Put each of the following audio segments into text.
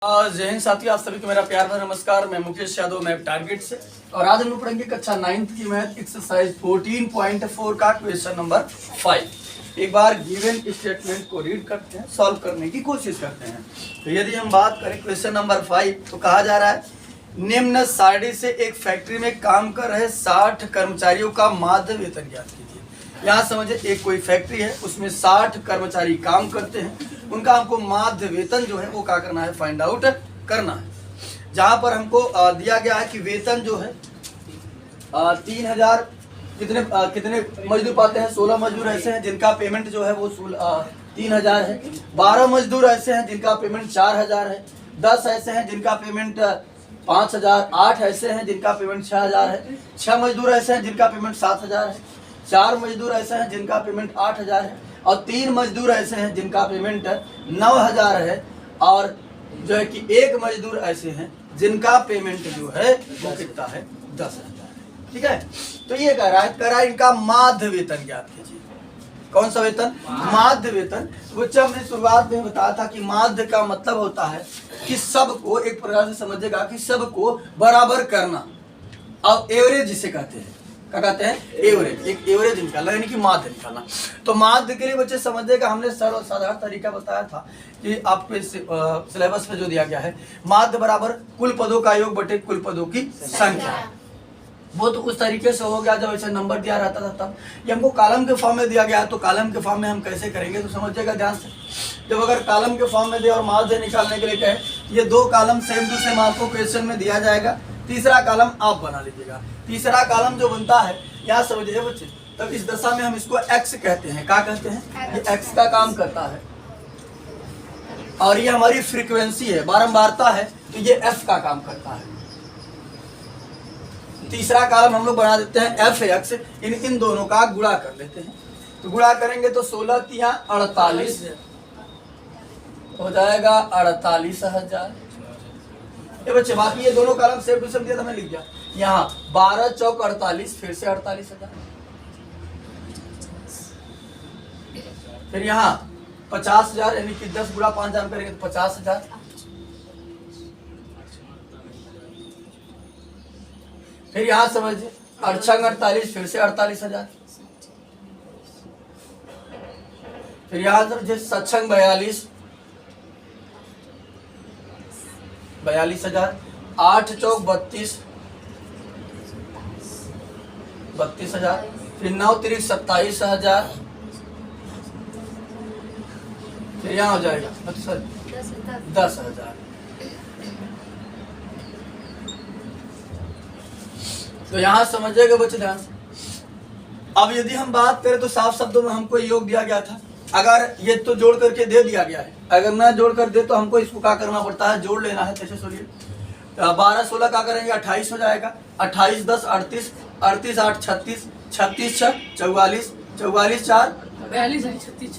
जय हिंद साथियों, आप सभी को मेरा प्यार भरा नमस्कार। मैं मुकेश यादव, मैप टारगेट से, और आज हम लोग पढ़ेंगे कक्षा 9th की मैथ एक्सरसाइज 14.4 का क्वेश्चन नंबर 5। एक बार गिवन स्टेटमेंट को रीड करते हैं, सॉल्व करने की कोशिश करते हैं। तो यदि हम बात करें क्वेश्चन नंबर 5, तो कहा जा रहा है निम्न सारणी से एक फैक्ट्री में काम कर रहे 60 कर्मचारियों का माध्य वेतन ज्ञात कीजिए। यहाँ समझे, एक कोई फैक्ट्री है, उसमें 60 कर्मचारी काम करते हैं, उनका हमको माध्य वेतन जो है वो क्या करना है, फाइंड आउट करना है। जहां पर हमको दिया गया है कि वेतन जो है 3000 कितने मजदूर पाते हैं। 16 मजदूर ऐसे हैं जिनका पेमेंट जो है वो 3000 है। 12 मजदूर ऐसे हैं जिनका पेमेंट 4000 है। 10 ऐसे हैं जिनका पेमेंट 5000। 8 ऐसे हैं जिनका पेमेंट 6000 है। 6 मजदूर ऐसे हैं जिनका पेमेंट 7000 है। 4 मजदूर ऐसे हैं जिनका पेमेंट 8000 है, और 3 मजदूर ऐसे हैं जिनका पेमेंट 9000 है, और जो है कि 1 मजदूर ऐसे हैं जिनका पेमेंट जो है वो कितना है, 10,000। ठीक है, तो ये कह रहा है इनका माध्य वेतन ज्ञात कीजिए। कौन सा वेतन? माध्य वेतन। बच्चा हमने शुरुआत में बताया था कि माध्य का मतलब होता है कि सबको एक प्रकार से समझेगा कि सबको बराबर करना, और एवरेज जिसे कहते हैं, क्या कहते हैं, एवरेज। एक एवरेज निकालना यानी कि माध्य निकालना। तो माध्य के लिए बच्चे समझेगा, हमने साधारण तरीका बताया था कि आपके सिलेबस में जो दिया गया है, माध्य बराबर कुल पदों का योग बटे कुल पदों की संख्या। वो तो उस तरीके से हो गया जब ऐसे नंबर दिया रहता था तब। ये हमको कॉलम के फॉर्म में दिया गया है, तो कॉलम के फॉर्म में हम कैसे करेंगे, तो समझिएगा ध्यान से। जब अगर कॉलम के फॉर्म में दे और माध्य निकालने के लिए कहे, ये 2 कॉलम सेम टू सेम आपको क्वेश्चन में दिया जाएगा। तीसरा कॉलम आप बना लीजिएगा। तीसरा कॉलम जो बनता है, यहाँ समझिए बच्चे, तब इस दशा में हम इसको एक्स कहते हैं। क्या कहते हैं? ये एक्स का काम करता है, और ये हमारी फ्रीक्वेंसी है, बारंबारता है, तो ये एफ का काम करता है। तीसरा कॉलम हम लोग बना देते हैं एफ एक्स, इन दोनों का गुणा कर लेते हैं। तो गुणा करेंगे तो 16 तिया 48 हो जाएगा 48,000। ये बच्चे बाकी ये दोनों कॉलम सेम टू सेम दिया था, मैं लिख दिया। यहाँ 12 चौक 48, फिर से 48,000। फिर यहाँ 50,000, यानी कि 10 गुणा 5 जान करेंगे तो 50,000। फिर यहाँ समझिए 48, फिर से 48,000। फिर यहाँ समझिए 42, 42,000। 8 चौक 32, 32,000। फिर 9 तिरिक 27,000। फिर यहाँ हो जाएगा 10,000। तो यहाँ समझिएगा बच्चे ध्यान से। अब यदि हम बात करें तो साफ शब्दों में हमको योग दिया गया था। अगर ये तो जोड़ करके दे दिया गया है, अगर ना जोड़ कर दे तो हमको इसको क्या करना पड़ता है, जोड़ लेना है। कैसे सुनिए, 12 16 क्या करेंगे, 28 हो जाएगा। 28 10 38, 38 8 36, 36 6 44, 44 4 42, 36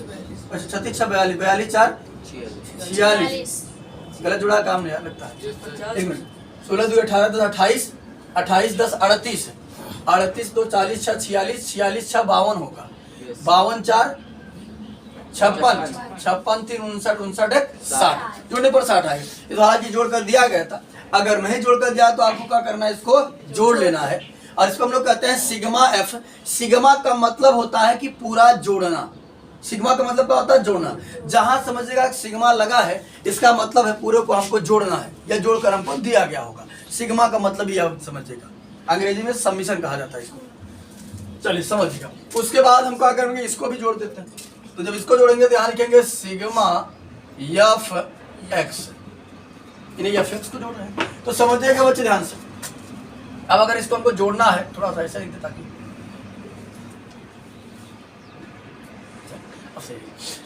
6 42, 42 4 46। गलत जुड़ा काम नहीं लगता है। 1 मिनट। 16 2 18 10 28, 28 10 38, 38 2 40 6 46, 46 6 52 होगा। 52 4 56, 56 3 59, 59 1 60। जोड़ने पर 60 आएगा। तो हालांकि जोड़ कर दिया गया था, अगर नहीं जोड़ कर दिया तो आपको क्या करना है, इसको जोड़ लेना है। और इसको हम लोग कहते हैं सिग्मा एफ। सिग्मा का मतलब होता है कि पूरा जोड़ना। सिग्मा का मतलब क्या होता है, जोड़ना। जहां समझिएगा सिग्मा लगा है, इसका मतलब है पूरे को हमको जोड़ना है, या जोड़कर हमको दिया गया होगा। सिग्मा का मतलब ये आप समझिएगा, अंग्रेजी में समीशन कहा जाता है इसको। चलिए समझिएगा। उसके बाद हम क्या करेंगे, इसको भी जोड़ देते हैं। तो जब इसको जोड़ेंगे तो यहाँ लिखेंगे सिग्मा एफ एक्स, इन्हें एफ एक्स को जोड़ रहे हैं। तो समझिएगा बच्चे ध्यान से। अब अगर इसको हमको जोड़ना है, थोड़ा सा ऐसा लिख दे ताकि,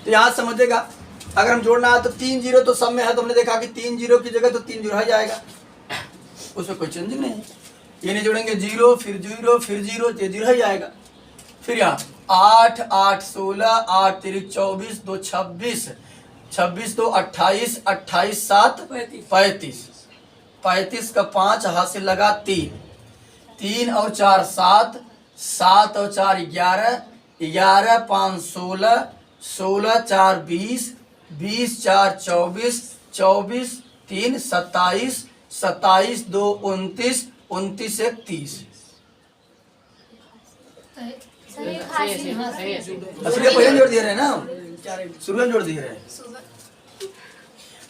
तो यहाँ समझिएगा अगर हम जोड़ना है तो 3 जीरो तो सब में है, तो हमने देखा कि 3 जीरो की जगह तो 3 जीरो आ जाएगा, उसमें कोई चेंजिंग नहीं है। ये नहीं जोड़ेंगे 0 फिर 0 फिर 0, ये 0 ही जाएगा। फिर यहाँ 8 8 16, 8 तिरिक 24 2 26, 26 2 28, 28 7 35, 35 का 5 हाथ से लगा 3, 3 और 4 7, 7 और 4 11, 11 5 16, 16 4 20, 20 4 24, 24 3 27, 27 2 29, 29 1 30। असली पहले जोड़ दिए रहे ना, शुरू में जोड़ दिए रहे।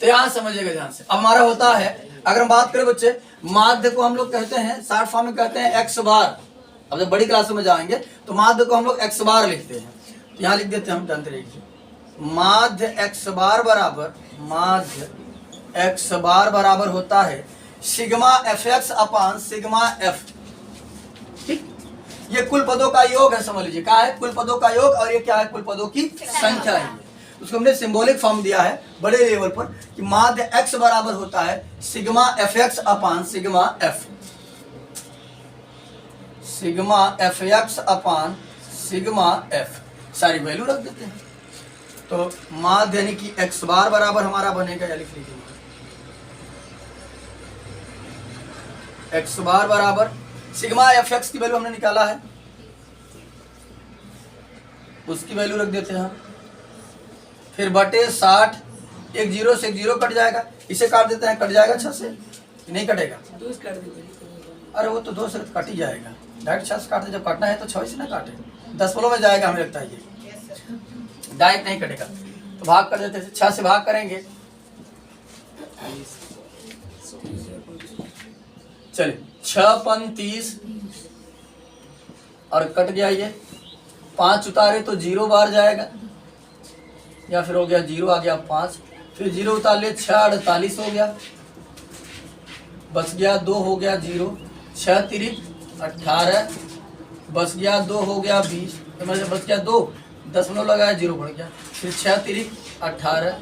तो यहाँ समझिएगा ध्यान से। अब हमारा होता है, अगर हम बात करें बच्चे, माध्य को हम लोग कहते हैं शॉर्ट फॉर्म में कहते हैं x बार। अब जब बड़ी क्लासों में जाएंगे तो माध्य को हम लोग x बार लिखते हैं। तो यहाँ लिख देते हैं हम, जानते रहिए, माध्य x बार बराबर, माध्य x बार बराबर होता है सिग्मा fx अपान सिग्मा f। ठीक, ये कुल पदों का योग है, समझ लीजिए क्या है, कुल पदों का योग, और ये क्या है, कुल पदों की संख्या है। उसको हमने सिंबॉलिक फॉर्म दिया है बड़े लेवल पर कि माध्य x बराबर होता है सिग्मा fx अपान सिग्मा f, सिग्मा fx अपान सिग्मा f, सारी वैल्यू रख देते हैं। तो माध्य यानी कि x बार बराबर हमारा बनेगा, या लिख लीजिए x बार बराबर सिग्मा fx की वैल्यू हमने निकाला है, उसकी वैल्यू रख देते हैं हम, फिर बटे 60, एक जीरो से एक जीरो कट जाएगा, इसे काट देते हैं, कट जाएगा 6 से, नहीं कटेगा, अरे वो तो 2 से कट ही जाएगा, डायरेक्ट 6 से काटते, जब काटना है तो 6 से ना काटे, दशमलव में जाएगा, हमें लगता है ये डायरेक्ट नहीं कटेगा। तो भाग कर देते हैं, 6 से भाग करेंगे, चलिए 6 पन 30 और कट गया ये, 5 उतारे तो 0 बार जाएगा, या फिर हो गया 0 आ गया 5, फिर 0 उतार ले 6 48 हो गया, बच गया 2 हो गया 0, 6 तिरिक 18, बच गया 2 हो गया 20, तो मतलब बच गया 2, दशमलव लगाया 0 बढ़ गया, फिर 6 तिरिक 18,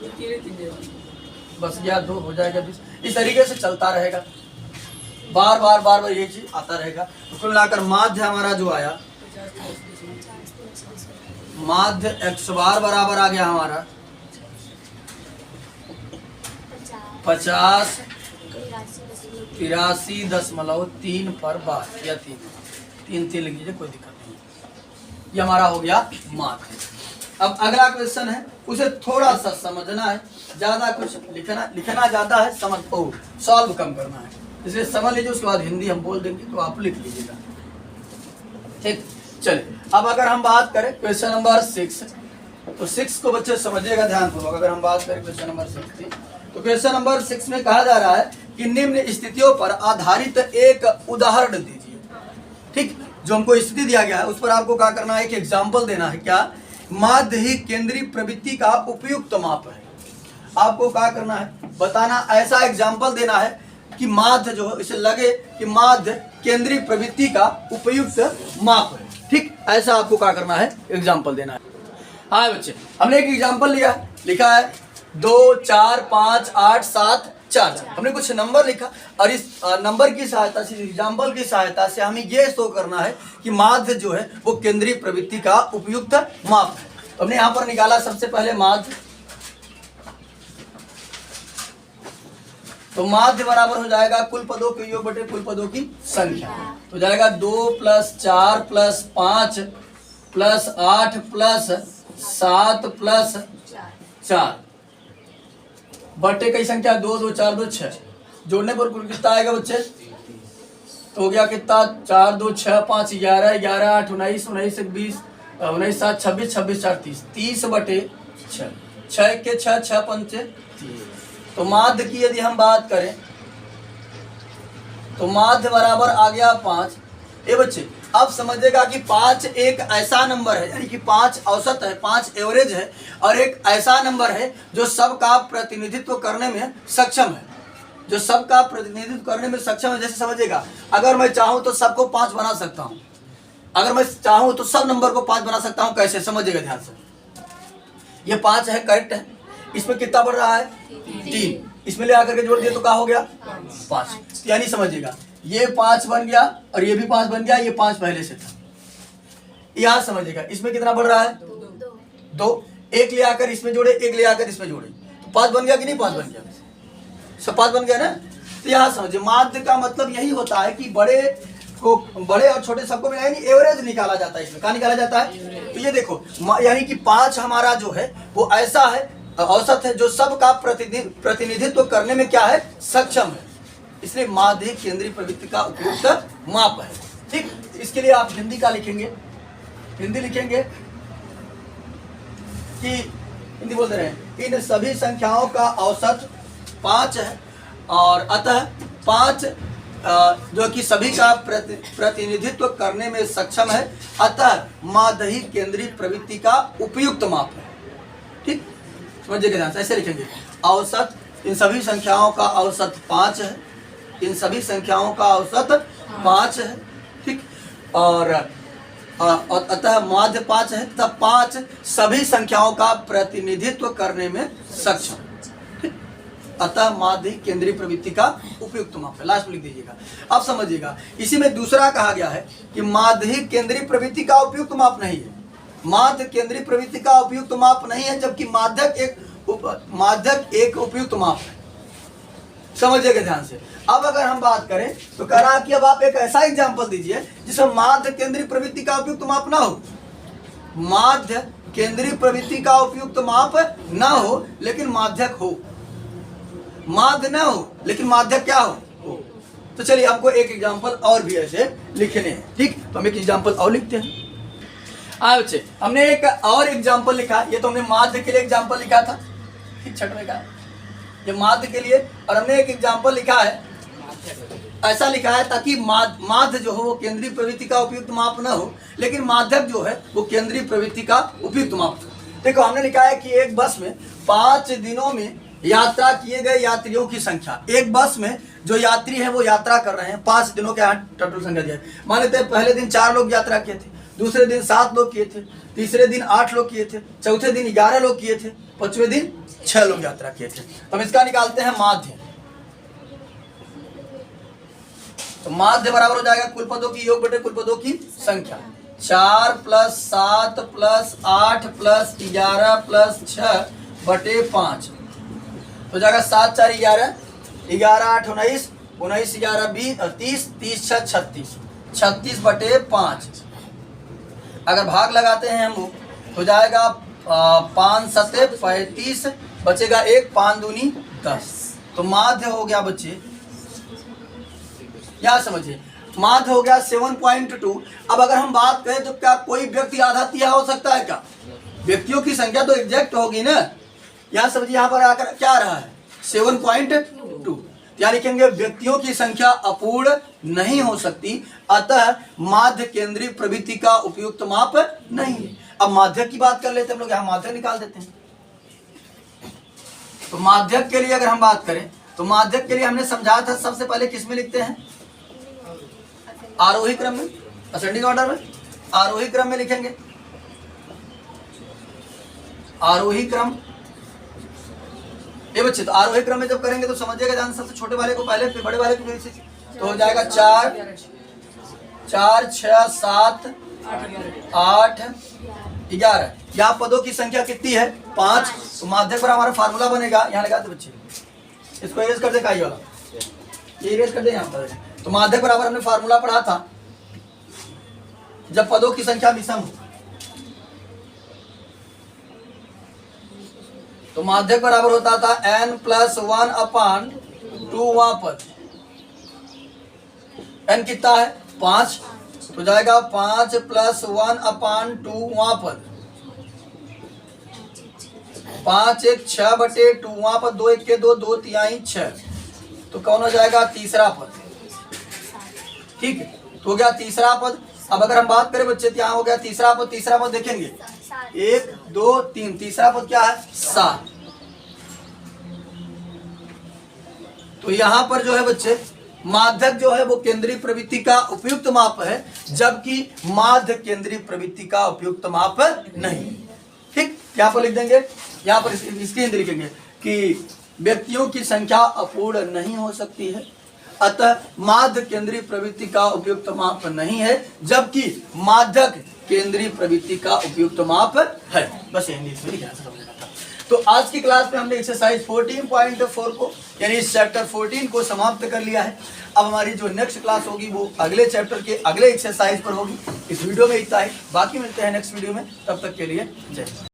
बच गया 2 हो जाएगा 20। इस तरीके से चलता रहेगा, बार बार बार बार ये चीज आता रहेगा। उसको मिलाकर माध्य हमारा जो आया, माध्य x बार बराबर आ गया हमारा 50 83.3 पर बार, या 3 लिख लीजिए, कोई दिक्कत नहीं। ये हमारा हो गया माध्य। अब अगला क्वेश्चन है, उसे थोड़ा सा समझना है, ज्यादा कुछ लिखना ज्यादा है, समझ सॉल्व कम करना है, इसलिए समझ लीजिए, उसके बाद हिंदी हम बोल देंगे तो आप लिख लीजिएगा। ठीक, चलिए अब अगर हम बात करें क्वेश्चन नंबर 6, तो 6 को बच्चे समझिएगा ध्यानपूर्वक। अगर हम बात करें क्वेश्चन नंबर 6 की, तो क्वेश्चन नंबर 6 में कहा जा रहा है कि निम्न स्थितियों पर आधारित एक उदाहरण दीजिए। ठीक, जो हमको स्थिति दिया गया है उस पर आपको क्या करना है, एक एग्जाम्पल देना है। क्या, माध्य ही केंद्रीय प्रवृत्ति का उपयुक्त माप है। आपको क्या करना है, बताना, ऐसा एग्जाम्पल देना है कि माध्य जो है, इसे लगे कि माध्य केंद्रीय प्रवृत्ति का उपयुक्त माप है। ठीक, ऐसा आपको क्या करना है, एग्जाम्पल देना है। हाँ बच्चे, हमने एक एग्जाम्पल लिया, लिखा है 2 4 5 8 7 4, हमने कुछ नंबर लिखा, और इस नंबर की सहायता से, एग्जाम्पल की सहायता से हमें ये शो करना है कि माध्य जो है वो केंद्रीय प्रवृत्ति का उपयुक्त माप है। तो हमने यहाँ पर निकाला सबसे पहले माध्य, तो माध्य बराबर हो जाएगा कुल पदों के योग बटे कुल पदों की संख्या। तो जाएगा 2 + 4 + 5 + 8 + 7 + 4 बटे कई संख्या 2 2 4 2 6, जोड़ने पर कुल कितना आएगा बच्चे, तो हो गया कितना, 4 2 6 5 11 11 8 19 19 1 20 19 7 26 26 4 30 30 बटे 6, 6 के 6 6 पंचे 30। तो माध्य की यदि हम बात करें तो माध्य बराबर आ गया 5। ये बच्चे अब समझिएगा कि 5 एक ऐसा नंबर है, यानी कि 5 औसत है, 5 एवरेज है, और एक ऐसा नंबर है जो सबका प्रतिनिधित्व करने में सक्षम है, जो सबका प्रतिनिधित्व करने में सक्षम है। जैसे समझिएगा, अगर मैं चाहूं तो सबको 5 बना सकता हूं, अगर मैं चाहूं तो सब नंबर को 5 बना सकता हूं। कैसे, समझिएगा ध्यान से। ये 5 है, करेक्ट है, इसमें कितना बढ़ रहा है 3, इसमें ले आकर के जोड़ दिया तो क्या हो गया 5, यानी समझिएगा ये 5 बन गया और ये भी 5 बन गया, ये 5 पहले से था। यहां समझिएगा इसमें कितना बढ़ रहा है 2, एक ले आकर इसमें जोड़े, एक ले आकर इसमें जोड़े, तो 5 बन गया कि नहीं, 5 बन गया, सब 5 बन गया ना। तो यहाँ समझिए, माध्य का मतलब यही होता है कि बड़े को, बड़े और छोटे सबको मिला, यानी एवरेज निकाला जाता है। इसमें क्या निकाला जाता है, तो ये देखो, यानी कि 5 हमारा जो है वो ऐसा है, औसत है जो सबका प्रतिनिधित्व करने में क्या है, सक्षम है, इसलिए माध्यिक केंद्रीय प्रवृत्ति का उपयुक्त माप है। ठीक, इसके लिए आप हिंदी का लिखेंगे, हिंदी लिखेंगे कि हिंदी बोल रहे हैं, इन सभी संख्याओं का औसत 5 है और अतः 5 जो कि सभी का प्रतिनिधित्व करने में सक्षम है, अतः माध्यिक केंद्रीय प्रवृत्ति का उपयुक्त माप है। ठीक, समझिए ध्यान से, ऐसे लिखेंगे, औसत इन सभी संख्याओं का औसत 5 है, इन सभी संख्याओं का औसत 5 है। ठीक, और अतः माध्य 5 है तथा 5 सभी संख्याओं का प्रतिनिधित्व करने में सक्षम। ठीक, अतः माध्यिक केंद्रीय प्रवृत्ति का उपयुक्त माप है। लास्ट में लिख दीजिएगा। अब समझिएगा, इसी में दूसरा कहा गया है कि माध्यिक केंद्रीय प्रवृत्ति का उपयुक्त माप नहीं है, माध्य केंद्रीय प्रवृत्ति का उपयुक्त माप नहीं है, जबकि माध्यक एक उपयुक्त माप है। समझिएगा ध्यान से। अब अगर हम बात करें तो कह रहा कि अब आप एक ऐसा एग्जांपल दीजिए जिसमें माध्य केंद्रीय प्रवृत्ति का उपयुक्त माप ना हो, माध्य केंद्रीय प्रवृत्ति का उपयुक्त माप ना हो लेकिन माध्यक हो, माध्य ना हो लेकिन माध्यक क्या हो। तो चलिए हमको एक एग्जांपल और भी ऐसे लिखने हैं। ठीक, तो हम एक एग्जांपल और लिखते हैं। बच्चे, हमने एक और एग्जांपल लिखा, ये तो हमने माध्य के लिए एग्जांपल लिखा था, छठवें का ये माध्य के लिए, और हमने एक एग्जांपल लिखा है, ऐसा लिखा है ताकि माध्य जो हो वो केंद्रीय प्रवृत्ति का उपयुक्त माप ना हो लेकिन माध्यक जो है वो केंद्रीय प्रवृत्ति का उपयुक्त माप हो। देखो हमने लिखा है कि एक बस में 5 दिनों में यात्रा किए गए यात्रियों की संख्या, एक बस में जो यात्री है वो यात्रा कर रहे हैं, 5 दिनों के यहाँ टोटल संख्या दिया है। मान लेते हैं पहले दिन 4 लोग यात्रा किए थे, दूसरे दिन 7 लोग किए थे, तीसरे दिन 8 लोग किए थे, चौथे दिन 11 लोग किए थे, 5वें दिन 6 लोग यात्रा किए थे। तो हम इसका निकालते हैं माध्य। तो माध्य बराबर हो जाएगा कुल पदों की योग बटे कुल पदों की संख्या, 4 + 7 + 8 + 11 + 6 बटे 5 हो जाएगा 7 × 4 = 11, 11 × 8 = 19, 19 × 11 = 20 और 30, 30 × 6 = 36, 36 बटे 5। अगर भाग लगाते हैं हम हो जाएगा 5 × 7 = 35, बचेगा 1, 5 दूनी 10। तो माध्य हो गया बच्चे, यहाँ समझिए, माध्य हो गया 7.2। अब अगर हम बात करें तो क्या कोई व्यक्ति आधा तिहाई हो सकता है क्या? व्यक्तियों की संख्या तो एग्जैक्ट होगी ना। यहाँ समझिए, यहाँ पर आकर क्या रहा है 7.2, क्या लिखेंगे, व्यक्तियों की संख्या अपूर्ण नहीं हो सकती, अतः माध्य केंद्रीय प्रवृत्ति का उपयुक्त माप नहीं है। अब माध्यक की बात कर लेते हैं हम लोग, यहाँ माध्यक निकाल देते हैं। तो माध्यक के लिए अगर हम बात करें तो माध्यक के लिए हमने समझाया था, सबसे पहले किसमें लिखते हैं, आरोही क्रम में, असेंडिंग ऑर्डर में, आरोही क्रम में लिखेंगे, आरोही क्रम। ये बच्चे तो आरोही क्रम में जब करेंगे तो समझिएगा ध्यान, सबसे छोटे वाले को पहले फिर बड़े वाले को फिर, तो हो जाएगा 4, 6, 7, 8, 11। यहाँ पदों की संख्या कितनी है, 5। तो माध्यक पर हमारा फार्मूला बनेगा, यहाँ लगा दे बच्चे, इसको इरेज कर दे, काई वाला ये इरेज कर दे यहाँ पर। तो माध्यक बराबर हमने फार्मूला पढ़ा था, जब पदों की संख्या विषम हो तो माध्यक बराबर होता था n + 1/2 वहां पर n कितना है 5, तो जाएगा 5 + 1/2 वहां पर 5 × 1 = 6 बटे 2 वहां पर 2 × 1 = 2, 2 × 3 = 6, तो कौन हो जाएगा तीसरा पद। ठीक है, तो हो गया तीसरा पद। अब अगर हम बात करें बच्चे, यहाँ हो गया तीसरा पद। तीसरा पद देखेंगे 1, 2, 3, तीसरा पद क्या है 7। तो यहाँ पर जो है बच्चे माध्यक जो है वो केंद्रीय प्रवृत्ति का उपयुक्त माप है, जबकि माध्य केंद्रीय प्रवृत्ति का उपयुक्त माप नहीं। ठीक, यहाँ पर लिख देंगे, यहाँ पर इसकी हिंदी लिखेंगे कि व्यक्तियों की संख्या अपूर्ण नहीं हो सकती है, अतः माध्य केंद्रीय प्रवृत्ति का उपयुक्त माप नहीं है, जबकि माध्यक केंद्रीय प्रवृत्ति का उपयुक्त माप है। बस हिंदी में लिखा था। तो आज की क्लास में हमने एक्सरसाइज 14.4 को यानी इस चैप्टर 14 को समाप्त कर लिया है। अब हमारी जो नेक्स्ट क्लास होगी वो अगले चैप्टर के अगले एक्सरसाइज पर होगी। इस वीडियो में इतना ही, बाकी मिलते हैं नेक्स्ट वीडियो में, तब तक के लिए जय हिंद।